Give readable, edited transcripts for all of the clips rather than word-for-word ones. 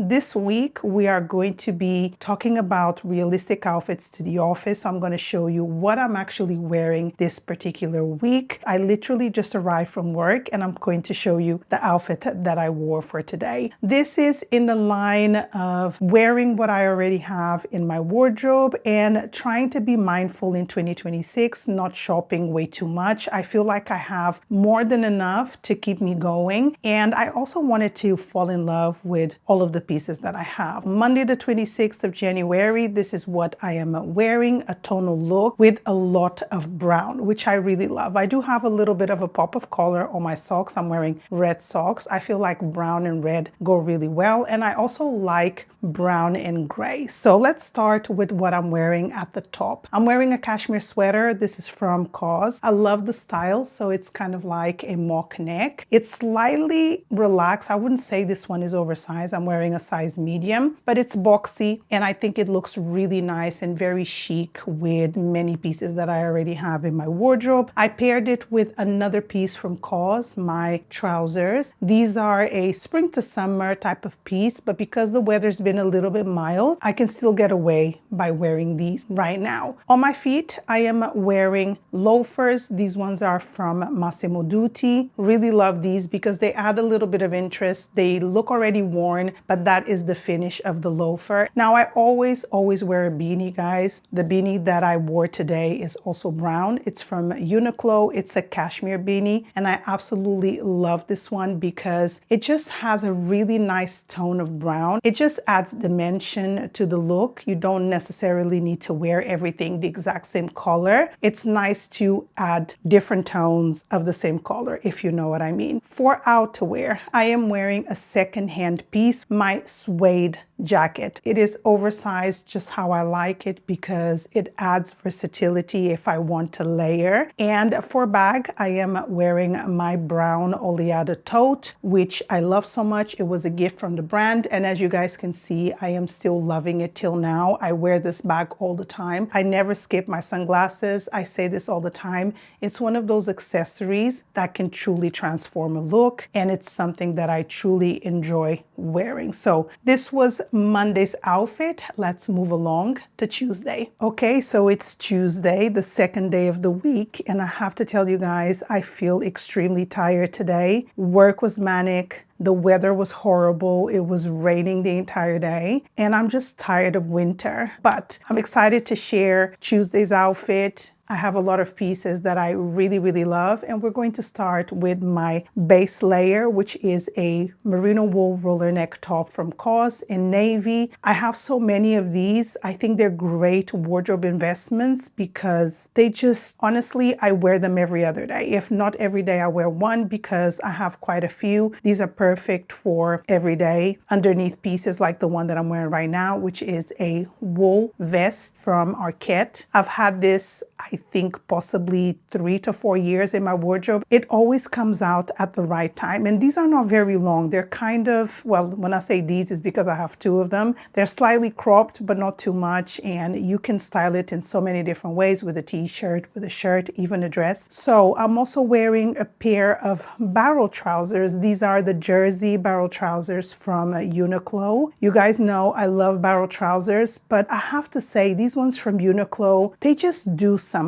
This week we are going to be talking about realistic outfits to the office. So I'm going to show you what I'm actually wearing this particular week. I literally just arrived from work and I'm going to show you the outfit that I wore for today. This is in the line of wearing what I already have in my wardrobe and trying to be mindful in 2026, not shopping way too much. I feel like I have more than enough to keep me going. And I also wanted to fall in love with all of the pieces that I have. Monday the 26th of January, this is what I am wearing, a tonal look with a lot of brown, which I really love. I do have a little bit of a pop of color on my socks. I'm wearing red socks. I feel like brown and red go really well. And I also like brown and gray. So let's start with what I'm wearing at the top. I'm wearing a cashmere sweater. This is from COS. I love the style. So it's kind of like a mock neck. It's slightly relaxed. I wouldn't say this one is oversized. I'm wearing a size medium, but it's boxy and I think it looks really nice and very chic with many pieces that I already have in my wardrobe. I paired it with another piece from COS, my trousers. These are a spring to summer type of piece, but because the weather's been a little bit mild, I can still get away by wearing these right now. On my feet, I am wearing loafers. These ones are from Massimo Dutti. Really love these because they add a little bit of interest. They look already worn, but that is the finish of the loafer. Now, I always wear a beanie, guys. The beanie that I wore today is also brown. It's from Uniqlo. It's a cashmere beanie, and I absolutely love this one because it just has a really nice tone of brown. It just adds dimension to the look. You don't necessarily need to wear everything the exact same color. It's nice to add different tones of the same color, if you know what I mean. For outerwear, I am wearing a second-hand piece, my suede jacket. It is oversized just how I like it because it adds versatility if I want to layer. And for bag, I am wearing my brown Oleada tote, which I love so much. It was a gift from the brand, and as you guys can see, I am still loving it till now. I wear this bag all the time. I never skip my sunglasses. I say this all the time. It's one of those accessories that can truly transform a look, and it's something that I truly enjoy wearing. So this was Monday's outfit. Let's move along to Tuesday. Okay, so it's Tuesday, the second day of the week, and I have to tell you guys, I feel extremely tired today. Work was manic. The weather was horrible. It was raining the entire day, and I'm just tired of winter. But I'm excited to share Tuesday's outfit. I have a lot of pieces that I really love, and we're going to start with my base layer, which is a merino wool roller neck top from COS in navy. I have so many of these. I think they're great wardrobe investments because they just, honestly, I wear them every other day. If not every day, I wear one because I have quite a few. These are perfect for every day underneath pieces like the one that I'm wearing right now, which is a wool vest from Archival. I've had this, I think, possibly 3 to 4 years in my wardrobe. It always comes out at the right time. And these are not very long. They're kind of, well, when I say these, it's because I have 2 of them. They're slightly cropped, but not too much. And you can style it in so many different ways with a t-shirt, with a shirt, even a dress. So I'm also wearing a pair of barrel trousers. These are the jersey barrel trousers from Uniqlo. You guys know I love barrel trousers, but I have to say these ones from Uniqlo, they just do something.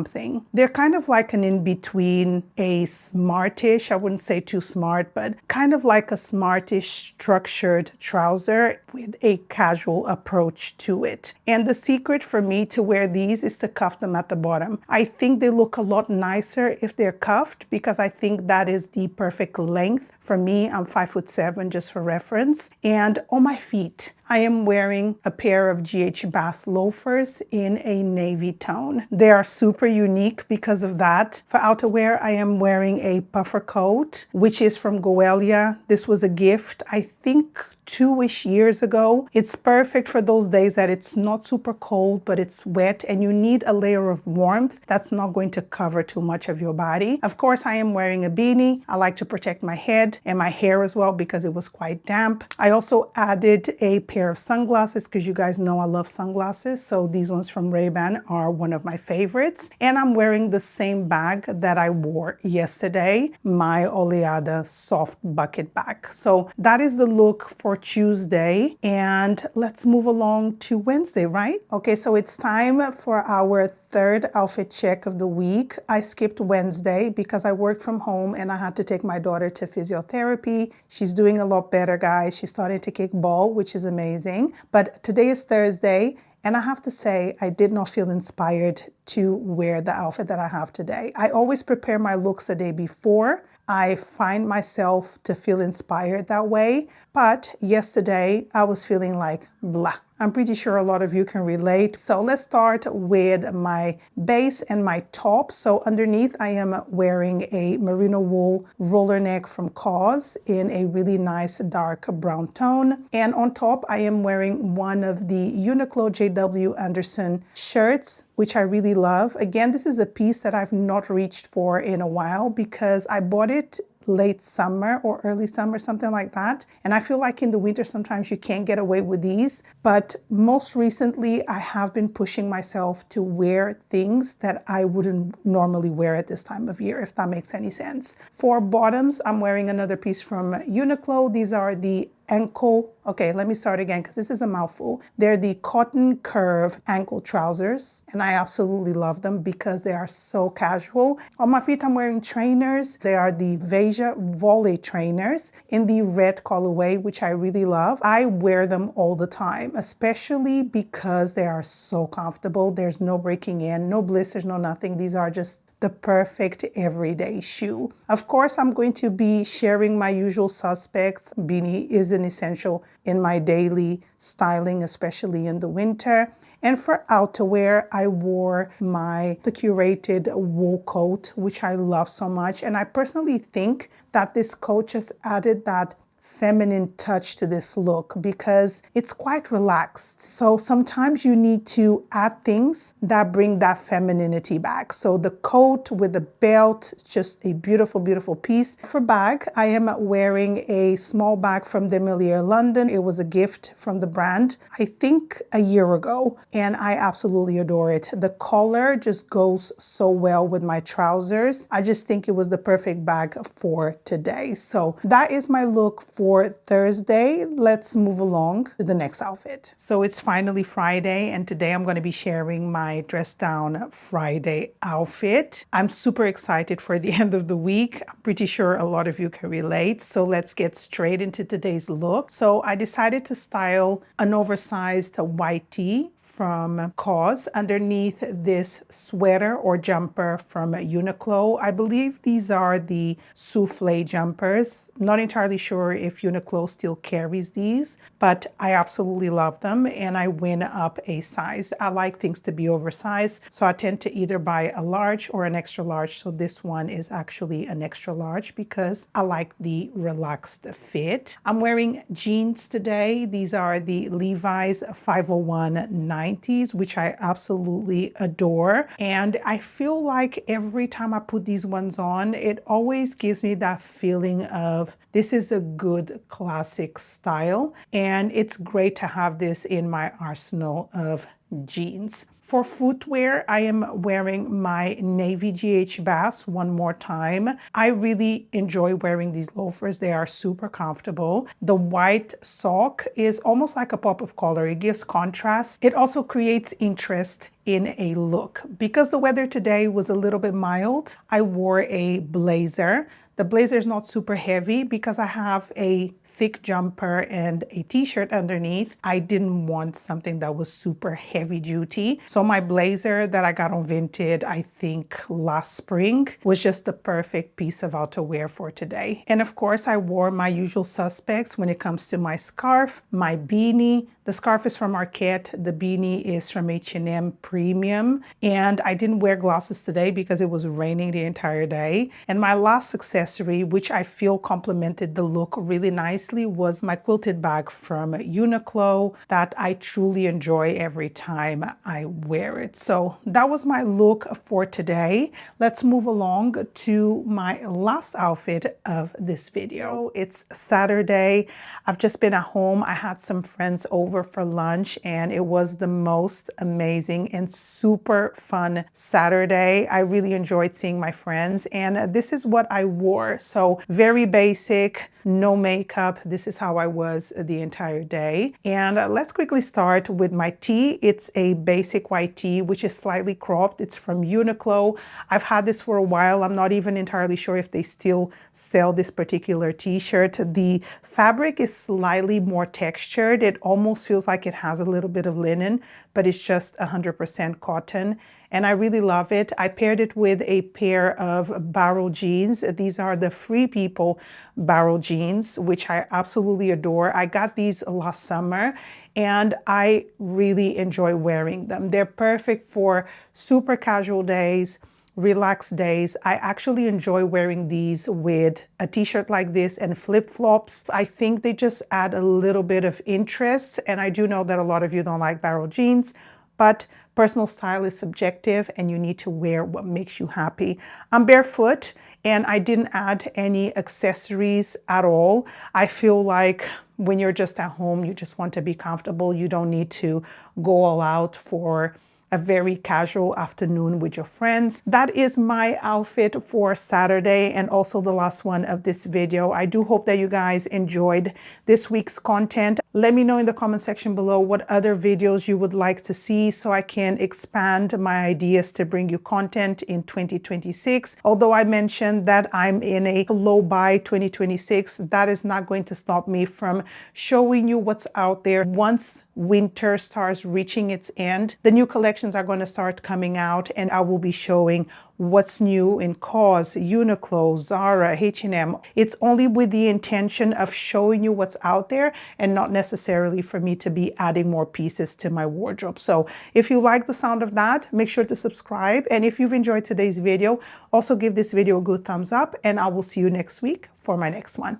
They're kind of like an in-between a smartish, I wouldn't say too smart, but kind of like a smartish structured trouser with a casual approach to it. And the secret for me to wear these is to cuff them at the bottom. I think they look a lot nicer if they're cuffed because I think that is the perfect length. For me, I'm 5'7", just for reference. And on my feet, I am wearing a pair of GH Bass loafers in a navy tone. They are super unique because of that. For outerwear, I am wearing a puffer coat, which is from Goelia. This was a gift, I think, 2-ish years ago. It's perfect for those days that it's not super cold, but it's wet and you need a layer of warmth that's not going to cover too much of your body. Of course, I am wearing a beanie. I like to protect my head and my hair as well because it was quite damp. I also added a pair of sunglasses because you guys know I love sunglasses. So these ones from Ray-Ban are one of my favorites. And I'm wearing the same bag that I wore yesterday, my Oleada soft bucket bag. So that is the look for Tuesday, and let's move along to Wednesday, right? Okay, so it's time for our third outfit check of the week. I skipped Wednesday because I worked from home and I had to take my daughter to physiotherapy. She's doing a lot better, guys. She's starting to kick ball, which is amazing. But today is Thursday, and I have to say, I did not feel inspired to wear the outfit that I have today. I always prepare my looks a day before. I find myself to feel inspired that way. But yesterday, I was feeling like blah. I'm pretty sure a lot of you can relate. So let's start with my base and my top. So underneath, I am wearing a merino wool roller neck from COS in a really nice dark brown tone. And on top, I am wearing one of the Uniqlo JW Anderson shirts, which I really love. Again, this is a piece that I've not reached for in a while because I bought it late summer or early summer, something like that. And I feel like in the winter, sometimes you can't get away with these. But most recently, I have been pushing myself to wear things that I wouldn't normally wear at this time of year, if that makes any sense. For bottoms, I'm wearing another piece from Uniqlo. These are the ankle, okay, let me start again because this is a mouthful. They're the cotton curve ankle trousers, and I absolutely love them because they are so casual. On my feet, I'm wearing trainers. They are the Veja Volley trainers in the red colorway, which I really love. I wear them all the time, especially because they are so comfortable. There's no breaking in, no blisters, no nothing. These are just the perfect everyday shoe. Of course, I'm going to be sharing my usual suspects. Beanie is an essential in my daily styling, especially in the winter. And for outerwear, I wore the curated wool coat, which I love so much. And I personally think that this coat just added that feminine touch to this look because it's quite relaxed. So sometimes you need to add things that bring that femininity back. So the coat with the belt, just a beautiful, beautiful piece. For bag, I am wearing a small bag from De Millier London. It was a gift from the brand, I think a year ago, and I absolutely adore it. The color just goes so well with my trousers. I just think it was the perfect bag for today. So that is my look for Thursday. Let's move along to the next outfit. So it's finally Friday, and today I'm going to be sharing my dress down Friday outfit. I'm super excited for the end of the week. I'm pretty sure a lot of you can relate. So let's get straight into today's look. So I decided to style an oversized white tee from COS underneath this sweater or jumper from Uniqlo. I believe these are the souffle jumpers. Not entirely sure if Uniqlo still carries these, but I absolutely love them and I went up a size. I like things to be oversized, so I tend to either buy a large or an extra large. So this one is actually an extra large because I like the relaxed fit. I'm wearing jeans today. These are the Levi's 501 which I absolutely adore. And I feel like every time I put these ones on, it always gives me that feeling of this is a good classic style. And it's great to have this in my arsenal of jeans. For footwear, I am wearing my navy GH Bass one more time. I really enjoy wearing these loafers. They are super comfortable. The white sock is almost like a pop of color. It gives contrast. It also creates interest in a look. Because the weather today was a little bit mild, I wore a blazer. The blazer is not super heavy because I have a thick jumper and a t-shirt underneath. I didn't want something that was super heavy duty. So my blazer that I got on Vinted, I think last spring, was just the perfect piece of outerwear for today. And of course, I wore my usual suspects when it comes to my scarf, my beanie. The scarf is from Archival. The beanie is from H&M Premium. And I didn't wear glasses today because it was raining the entire day. And my last accessory, which I feel complemented the look really nicely, was my quilted bag from Uniqlo that I truly enjoy every time I wear it. So that was my look for today. Let's move along to my last outfit of this video. It's Saturday. I've just been at home. I had some friends over for lunch and it was the most amazing and super fun Saturday. I really enjoyed seeing my friends and this is what I wore. So very basic, no makeup, this is how I was the entire day. And let's quickly start with my tee. It's a basic white tee, which is slightly cropped. It's from Uniqlo. I've had this for a while. I'm not even entirely sure if they still sell this particular t-shirt. The fabric is slightly more textured. It almost feels like it has a little bit of linen, but it's just 100% cotton. And I really love it. I paired it with a pair of barrel jeans. These are the Free People barrel jeans, which I absolutely adore. I got these last summer and I really enjoy wearing them. They're perfect for super casual days, relaxed days. I actually enjoy wearing these with a t-shirt like this and flip-flops. I think they just add a little bit of interest. And I do know that a lot of you don't like barrel jeans, but personal style is subjective and you need to wear what makes you happy. I'm barefoot and I didn't add any accessories at all. I feel like when you're just at home, you just want to be comfortable. You don't need to go all out for a very casual afternoon with your friends. That is my outfit for Saturday and also the last one of this video. I do hope that you guys enjoyed this week's content. Let me know in the comment section below what other videos you would like to see so I can expand my ideas to bring you content in 2026. Although I mentioned that I'm in a low buy 2026, that is not going to stop me from showing you what's out there. Once winter starts reaching its end, the new collections are going to start coming out and I will be showing what's new in COS, Uniqlo, Zara, H&M. It's only with the intention of showing you what's out there and not necessarily for me to be adding more pieces to my wardrobe. So if you like the sound of that, make sure to subscribe. And if you've enjoyed today's video, also give this video a good thumbs up and I will see you next week for my next one.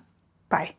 Bye.